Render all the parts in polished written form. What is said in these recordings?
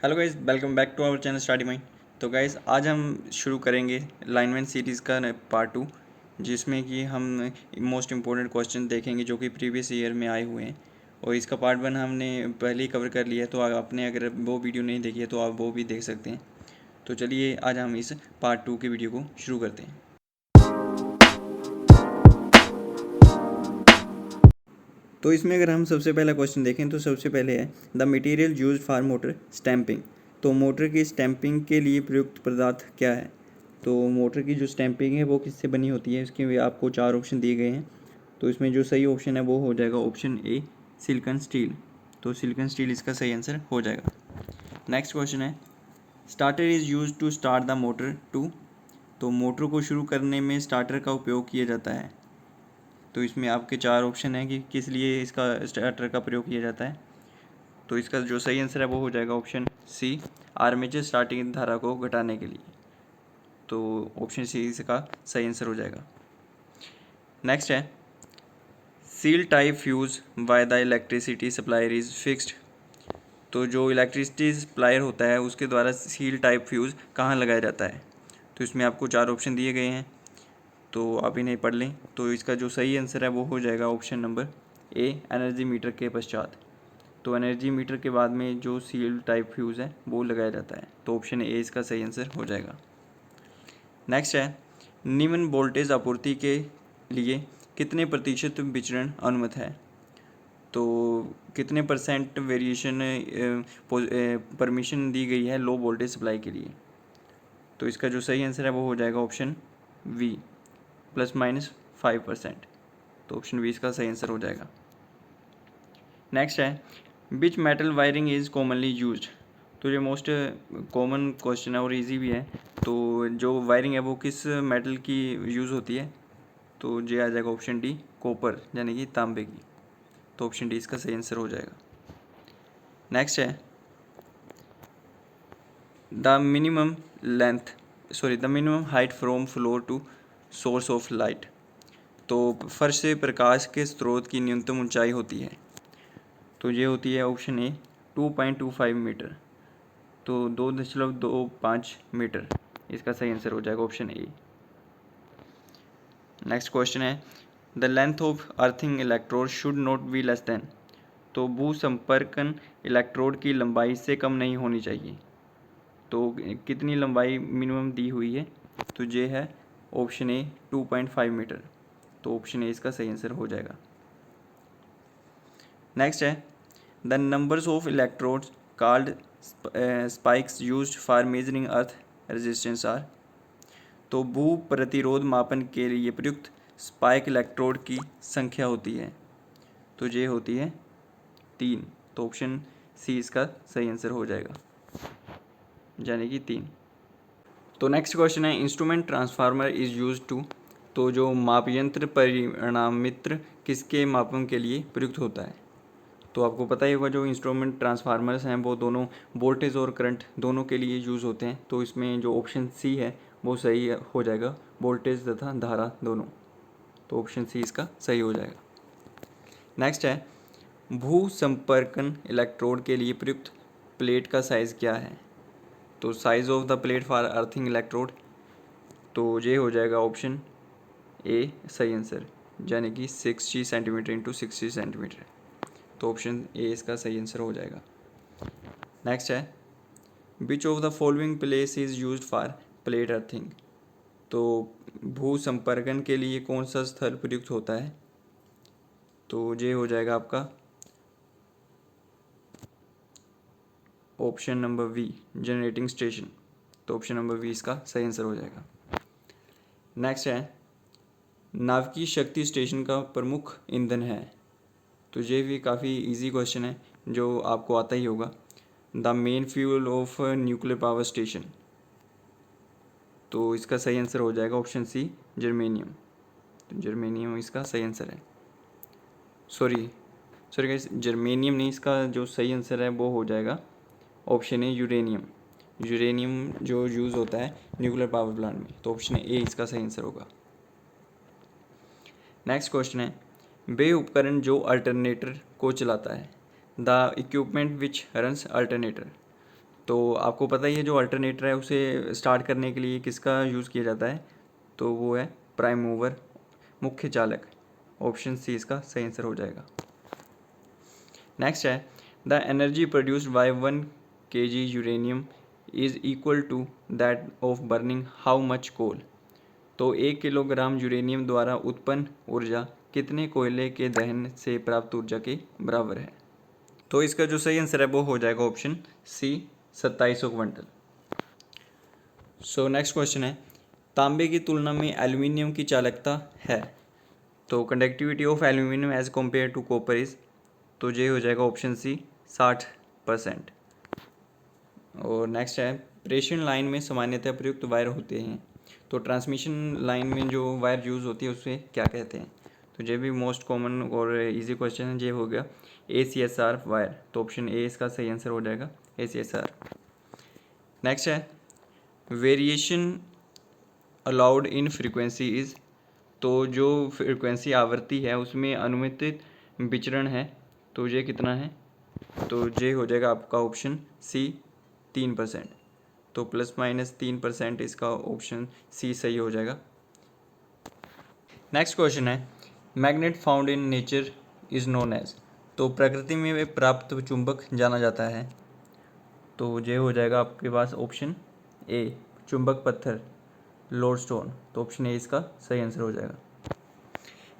Hello guys, welcome back to our channel study mind. तो guys आज हम शुरू करेंगे लाइनमैन सीरीज़ का पार्ट 2, जिसमें कि हम मोस्ट इम्पोर्टेंट क्वेश्चन देखेंगे जो कि प्रीवियस ईयर में आए हुए हैं। और इसका पार्ट 1 हमने पहले ही कवर कर लिया है, तो आपने अगर वो वीडियो नहीं देखी है तो आप वो भी देख सकते हैं। तो चलिए आज हम इस पार्ट 2 की वीडियो को शुरू करते हैं। तो इसमें अगर हम सबसे पहला क्वेश्चन देखें तो सबसे पहले है the material used for motor stamping. तो मोटर की स्टैंपिंग के लिए प्रयुक्त पदार्थ क्या है? तो मोटर की जो स्टैंपिंग है वो किससे बनी होती है, इसके आपको 4 ऑप्शन दिए गए हैं। तो इसमें जो सही ऑप्शन है वो हो जाएगा ऑप्शन ए, सिलिकॉन स्टील। तो सिलिकॉन स्टील इसका सही आंसर हो जाएगा। नेक्स्ट क्वेश्चन है starter is use to start the motor to. तो मोटर को शुरू करने में स्टार्टर का उपयोग किया जाता है। तो इसमें आपके 4 ऑप्शन हैं कि किस लिए इसका स्टार्टर का प्रयोग किया जाता है। तो इसका जो सही आंसर है वो हो जाएगा ऑप्शन सी, आर्मेचर स्टार्टिंग धारा को घटाने के लिए। तो ऑप्शन सी इसका सही आंसर हो जाएगा। नेक्स्ट है seal type fuse by the electricity supplier is fixed. तो जो इलेक्ट्रिसिटी सप्लायर होता है उसके द्वारा सील टाइप फ्यूज़ कहाँ लगाया जाता है। तो इसमें आपको 4 ऑप्शन दिए गए हैं, तो आप इन्हें पढ़ लें। तो इसका जो सही आंसर है वो हो जाएगा option number A, energy meter के पश्चात। तो एनर्जी मीटर के बाद में जो सील टाइप फ्यूज़ है वो लगाया जाता है। तो ऑप्शन ए इसका सही आंसर हो जाएगा। नेक्स्ट है निम्न वोल्टेज आपूर्ति के लिए कितने प्रतिशत विचरण अनुमत है। तो कितने परसेंट वेरिएशन परमिशन दी गई है लो वोल्टेज सप्लाई के लिए। तो इसका जो सही आंसर है वो हो जाएगा ऑप्शन वी, ±5%। तो ऑप्शन वी इसका सही आंसर हो जाएगा। नेक्स्ट है which metal wiring is commonly used. तो ये मोस्ट कॉमन क्वेश्चन है और इजी भी है। तो जो वायरिंग है वो किस मेटल की यूज़ होती है। तो ये आ जाएगा ऑप्शन डी, कॉपर यानी कि तांबे की। तो ऑप्शन डी इसका सही आंसर हो जाएगा। नेक्स्ट है the minimum height from floor to source of light. तो फर्श से प्रकाश के स्रोत की न्यूनतम ऊंचाई होती है। तो ये होती है ऑप्शन ए 2.25 मीटर। तो 2.25 मीटर इसका सही आंसर हो जाएगा ऑप्शन ए। नेक्स्ट क्वेश्चन है the length of earthing electrode should not be less than. तो भू संपर्कन इलेक्ट्रोड की लंबाई से कम नहीं होनी चाहिए। तो कितनी लंबाई मिनिमम दी हुई है। तो ये है ऑप्शन ए 2.5 मीटर। तो ऑप्शन ए इसका सही आंसर हो जाएगा। नेक्स्ट है the numbers of electrodes called spikes used for measuring earth resistance R. तो भू प्रतिरोध मापन के लिए प्रयुक्त स्पाइक इलेक्ट्रोड की संख्या होती है। तो ये होती है 3। तो ऑप्शन सी इसका सही आंसर हो जाएगा, यानी कि 3। तो नेक्स्ट क्वेश्चन है instrument transformer is use to. तो जो माप यंत्र परिणामित्र किसके मापन के लिए प्रयुक्त होता है। तो आपको पता ही होगा जो इंस्ट्रूमेंट ट्रांसफार्मर्स हैं वो दोनों वोल्टेज और करंट दोनों के लिए यूज़ होते हैं। तो इसमें जो ऑप्शन सी है वो सही हो जाएगा, वोल्टेज तथा धारा दोनों। तो ऑप्शन सी इसका सही हो जाएगा। नेक्स्ट है भू संपर्कन इलेक्ट्रोड के लिए प्रयुक्त प्लेट का साइज़ क्या है। तो size of the plate for earthing electrode. तो ये हो जाएगा ऑप्शन ए सही आंसर, यानी कि 60 सेंटीमीटर इंटू 60 सेंटीमीटर। तो ऑप्शन ए इसका सही आंसर हो जाएगा। नेक्स्ट है which of the following place is use for plate earthing. तो भू संपर्कन के लिए कौन सा स्थल प्रयुक्त होता है। तो ये हो जाएगा आपका option number V, generating station. तो ऑप्शन नंबर वी इसका सही आंसर हो जाएगा। नेक्स्ट है नाभिकीय शक्ति स्टेशन का प्रमुख ईंधन है। तो ये भी काफ़ी इजी क्वेश्चन है जो आपको आता ही होगा। The main fuel of nuclear power station. तो इसका सही आंसर हो जाएगा ऑप्शन सी, जर्मेनियम। तो जर्मेनियम इसका सही आंसर है। सॉरी गाइस, जर्मेनियम नहीं, इसका जो सही आंसर है वो हो जाएगा ऑप्शन ए यूरेनियम। यूरेनियम जो यूज़ होता है न्यूक्लियर पावर प्लांट में। तो ऑप्शन ए इसका सही आंसर होगा। नेक्स्ट क्वेश्चन है वे उपकरण जो अल्टरनेटर को चलाता है। The equipment which runs alternator. तो आपको पता ही है जो अल्टरनेटर है उसे स्टार्ट करने के लिए किसका यूज़ किया जाता है, तो वो है प्राइम मूवर, मुख्य चालक। ऑप्शन सी इसका सही आंसर हो जाएगा। नेक्स्ट है the energy produced by 1 kg uranium is equal to that of burning how much coal. तो 1 किलोग्राम यूरेनियम द्वारा उत्पन्न ऊर्जा कितने कोयले के दहन से प्राप्त ऊर्जा के बराबर है। तो इसका जो सही आंसर है वो हो जाएगा option C 2700 quintal. So next question है तांबे की तुलना में एल्यूमिनियम की चालकता है। तो conductivity of aluminium as compare to copper is, तो ये हो जाएगा ऑप्शन सी 60%। और नेक्स्ट है प्रेषण लाइन में सामान्यतः प्रयुक्त वायर होते हैं, तो ट्रांसमिशन लाइन में जो वायर यूज़ होती है उसे क्या कहते हैं। तो ये भी मोस्ट कॉमन और इजी क्वेश्चन है, ये हो गया ACSR वायर। तो ऑप्शन ए इसका सही आंसर हो जाएगा ACSR। नेक्स्ट है variation allowed in frequency is, तो जो फ्रीक्वेंसी आवृत्ति है उसमें अनुमतित विचरण है, तो ये कितना है, तो ये हो जाएगा आपका ऑप्शन सी 3%। तो ±3% इसका ऑप्शन सी सही हो जाएगा। नेक्स्ट क्वेश्चन है magnet found in nature is known as, तो प्रकृति में प्राप्त चुंबक जाना जाता है, तो ये हो जाएगा आपके पास ऑप्शन ए चुंबक पत्थर लोडस्टोन। तो ऑप्शन ए इसका सही आंसर हो जाएगा।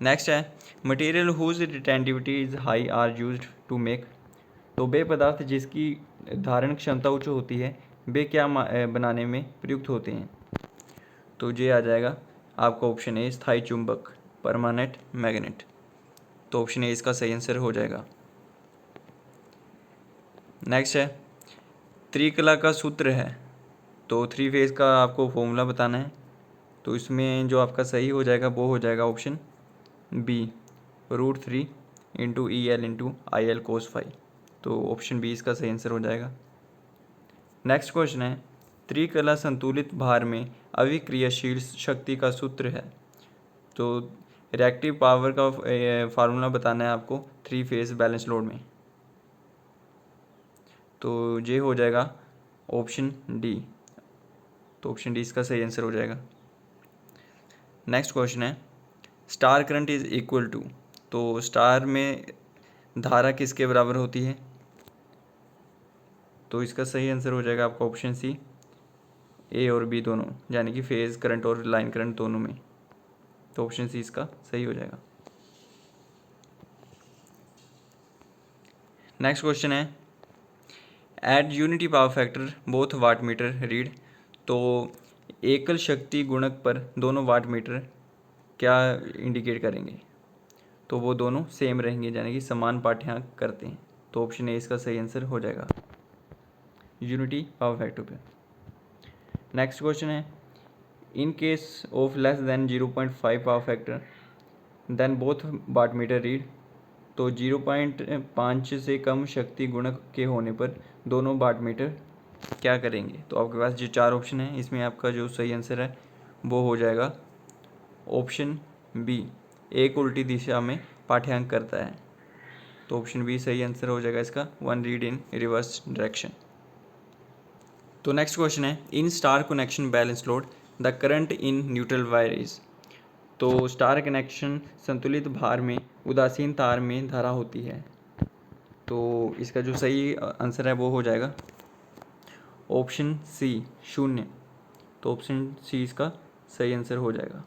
नेक्स्ट है material whose retentivity is high are used to make, तो वे पदार्थ जिसकी धारण क्षमता उच्च होती है वे क्या बनाने में प्रयुक्त होते हैं, तो ये आ जाएगा आपका ऑप्शन ए स्थायी चुंबक परमानेंट मैग्नेट। तो ऑप्शन ए इसका सही आंसर हो जाएगा। नेक्स्ट है त्रिकला का सूत्र है, तो 3 फेज का आपको फॉर्मूला बताना है, तो इसमें जो आपका सही हो जाएगा वो हो जाएगा option B √3 into EL into IL cos phi. तो ऑप्शन बी इसका सही आंसर हो जाएगा। नेक्स्ट क्वेश्चन है त्रिकला संतुलित भार में अविक्रियाशील शक्ति का सूत्र है, तो रिएक्टिव पावर का फार्मूला बताना है आपको 3 फेज बैलेंस लोड में, तो ये हो जाएगा ऑप्शन डी। तो ऑप्शन डी इसका सही आंसर हो जाएगा। नेक्स्ट क्वेश्चन है star current is equal to, तो स्टार में धारा किसके बराबर होती है, तो इसका सही आंसर हो जाएगा आपका ऑप्शन सी ए और बी दोनों, यानी कि फेज करंट और लाइन करंट दोनों में। तो ऑप्शन सी इसका सही हो जाएगा। नेक्स्ट क्वेश्चन है at unity power factor both watt meter read, तो एकल शक्ति गुणक पर दोनों वाट मीटर क्या इंडिकेट करेंगे, तो वो दोनों सेम रहेंगे यानी कि समान पाठ्यांक करते हैं। तो ऑप्शन ए इसका सही आंसर हो जाएगा यूनिटी पावर फैक्टर पे। नेक्स्ट क्वेश्चन है in case of less than 0.5 power factor then both watt meter read, तो 0.5 से कम शक्ति गुणक के होने पर दोनों वाट मीटर क्या करेंगे। तो आपके पास जो 4 ऑप्शन है इसमें आपका जो सही आंसर है वो हो जाएगा ऑप्शन बी एक उल्टी दिशा में पाठ्यांक करता है। तो ऑप्शन बी सही आंसर हो जाएगा इसका 1 रीड इन रिवर्स डायरेक्शन। तो नेक्स्ट क्वेश्चन है in star connection balance load the current in neutral wire is, तो स्टार कनेक्शन संतुलित भार में उदासीन तार में धारा होती है, तो इसका जो सही आंसर है वो हो जाएगा ऑप्शन सी 0। तो ऑप्शन सी इसका सही आंसर हो जाएगा।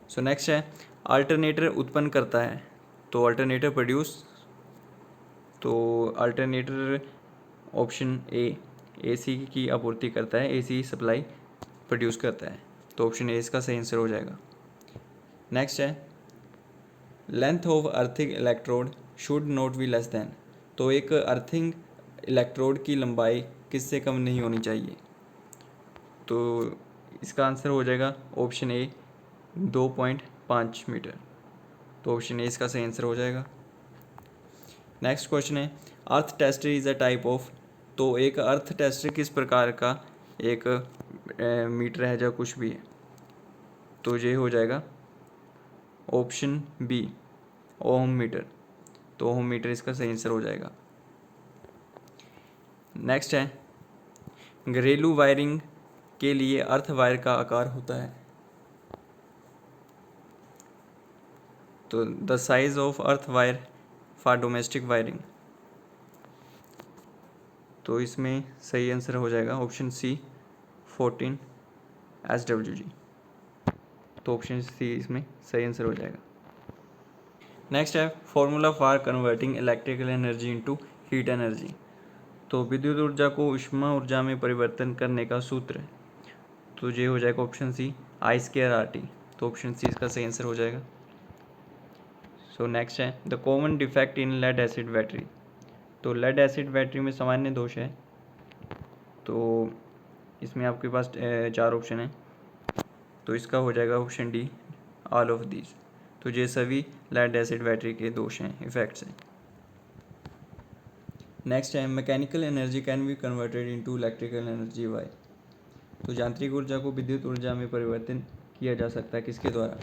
सो नेक्स्ट है अल्टरनेटर उत्पन्न करता है, तो अल्टरनेटर प्रोड्यूस, तो अल्टरनेटर ऑप्शन ए AC की आपूर्ति करता है, AC सप्लाई प्रोड्यूस करता है। तो ऑप्शन ए इसका सही आंसर हो जाएगा। नेक्स्ट है length of earthing electrode should not be less than, तो एक अर्थिंग इलेक्ट्रोड की लंबाई किससे कम नहीं होनी चाहिए, तो इसका आंसर हो जाएगा ऑप्शन ए 2.5 मीटर। तो ऑप्शन ए इसका सही आंसर हो जाएगा। नेक्स्ट क्वेश्चन है earth tester is a type of, तो एक अर्थ टेस्टर किस प्रकार का एक मीटर है जो कुछ भी है, तो ये हो जाएगा ऑप्शन बी ओम मीटर। तो ओम मीटर इसका सही आंसर हो जाएगा। नेक्स्ट है घरेलू वायरिंग के लिए अर्थ वायर का आकार होता है। तो the size of earth wire for domestic wiring. तो इसमें सही आंसर हो जाएगा ऑप्शन सी 14 SWG। तो ऑप्शन सी इसमें सही आंसर हो जाएगा। नेक्स्ट है formula for converting electrical energy into heat energy. तो विद्युत ऊर्जा को ऊष्मा ऊर्जा में परिवर्तन करने का सूत्र। तो ये हो जाएगा ऑप्शन सी I²RT। तो ऑप्शन सी इसका सही आंसर हो जाएगा। सो नेक्स्ट है the common defect in lead acid battery. तो लेड एसिड बैटरी में सामान्य दोष है। तो इसमें आपके पास 4 ऑप्शन है। तो इसका हो जाएगा option D all of these. तो ये सभी लेड एसिड बैटरी के दोष हैं, इफेक्ट्स हैं। नेक्स्ट है mechanical energy can be converted into electrical energy by. तो यांत्रिक ऊर्जा को विद्युत ऊर्जा में परिवर्तन किया जा सकता है किसके द्वारा।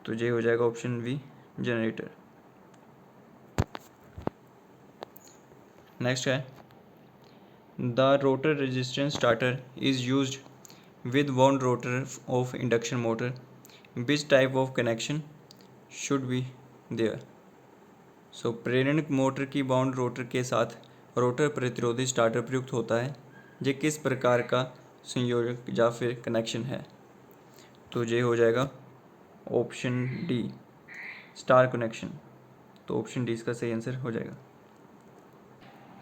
तो ये हो जाएगा ऑप्शन बी जनरेटर। नेक्स्ट है the rotor resistance starter is used with wound rotor of induction motor. Which type of connection should be there. So प्रेरण मोटर की बाउंड रोटर के साथ रोटर प्रतिरोधी स्टार्टर प्रयुक्त होता है। ये किस प्रकार का संयोजक या फिर कनेक्शन है। तो ये हो जाएगा ऑप्शन डी स्टार कनेक्शन। तो ऑप्शन डी इसका सही आंसर हो जाएगा।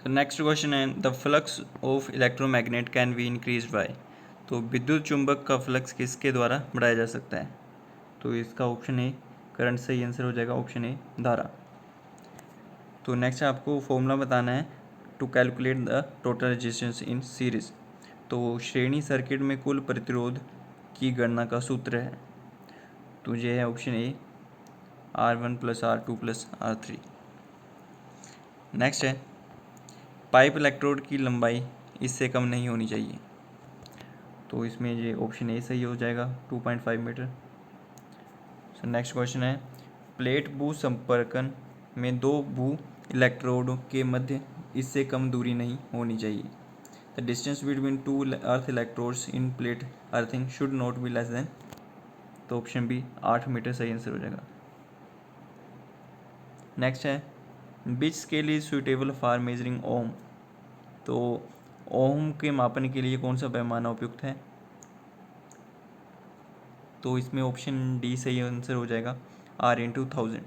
तो नेक्स्ट क्वेश्चन है the flux of electromagnet can be increase by. तो विद्युत चुंबक का फ्लक्स किसके द्वारा बढ़ाया जा सकता है। तो इसका ऑप्शन ए करंट सही आंसर हो जाएगा, ऑप्शन ए धारा। तो नेक्स्ट आपको फॉर्मूला बताना है to calculate the total resistance in series. तो श्रेणी सर्किट में कुल प्रतिरोध की गणना का सूत्र है। तो ये है option A R1 + R2 + R3। Next है पाइप इलेक्ट्रोड की लंबाई इससे कम नहीं होनी चाहिए। तो इसमें ये ऑप्शन ए सही हो जाएगा 2.5 मीटर। सो नेक्स्ट क्वेश्चन है प्लेट भू संपर्कन में 2 भू इलेक्ट्रोडों के मध्य इससे कम दूरी नहीं होनी चाहिए। The distance between 2 earth electrodes in plate earthing should not be less than. तो ऑप्शन बी 8 मीटर सही आंसर हो जाएगा। नेक्स्ट है which scale is suitable for measuring ohm. तो ओम के मापन के लिए कौन सा पैमाना उपयुक्त है। तो इसमें ऑप्शन डी सही आंसर हो जाएगा R/1000।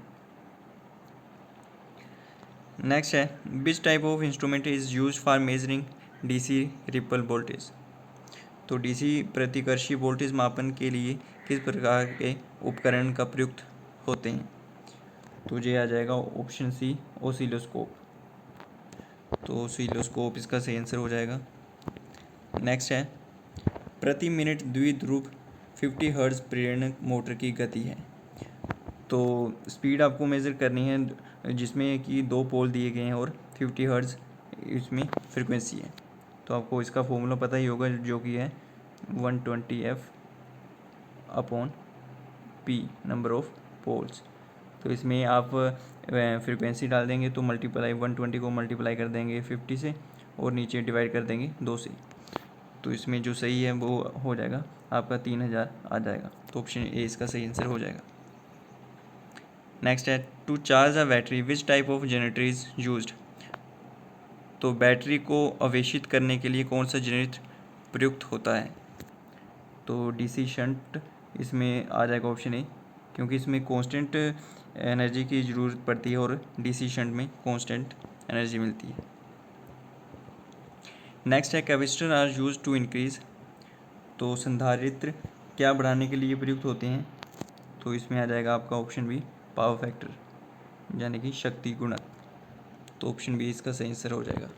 नेक्स्ट है विच type of instrument is use for measuring DC ripple voltage. तो DC प्रतिकर्षी वोल्टेज मापन के लिए किस प्रकार के उपकरण का प्रयुक्त होते हैं। तो ये आ जाएगा ऑप्शन सी ओसिलोस्कोप। तो ओसिलोस्कोप इसका सही आंसर हो जाएगा। नेक्स्ट है प्रति मिनट द्विध्रुव 50 हर्ट्ज प्रेरण मोटर की गति है। तो स्पीड आपको मेज़र करनी है जिसमें कि 2 पोल दिए गए हैं और 50 हर्ट्ज इसमें फ्रीक्वेंसी है। तो आपको इसका फॉर्मूला पता ही होगा जो कि है 120F/P नंबर ऑफ पोल्स। तो इसमें आप फ्रीक्वेंसी डाल देंगे तो मल्टीप्लाई 120 को मल्टीप्लाई कर देंगे 50 से और नीचे डिवाइड कर देंगे 2 से। तो इसमें जो सही है वो हो जाएगा आपका 3000 आ जाएगा। तो ऑप्शन ए इसका सही आंसर हो जाएगा। नेक्स्ट है to charge a battery which type of generator is used. तो बैटरी को आवेशित करने के लिए कौन सा जनरेटर प्रयुक्त होता है। तो DC शंट इसमें आ जाएगा ऑप्शन ए, क्योंकि इसमें कांस्टेंट एनर्जी की ज़रूरत पड़ती है और DC शंट में कांस्टेंट एनर्जी मिलती है। नेक्स्ट है capacitor are use to increase. तो संधारित्र क्या बढ़ाने के लिए प्रयुक्त होते हैं। तो इसमें आ जाएगा आपका ऑप्शन बी पावर फैक्टर यानी कि शक्ति गुणक। तो ऑप्शन बी इसका सही आंसर हो जाएगा।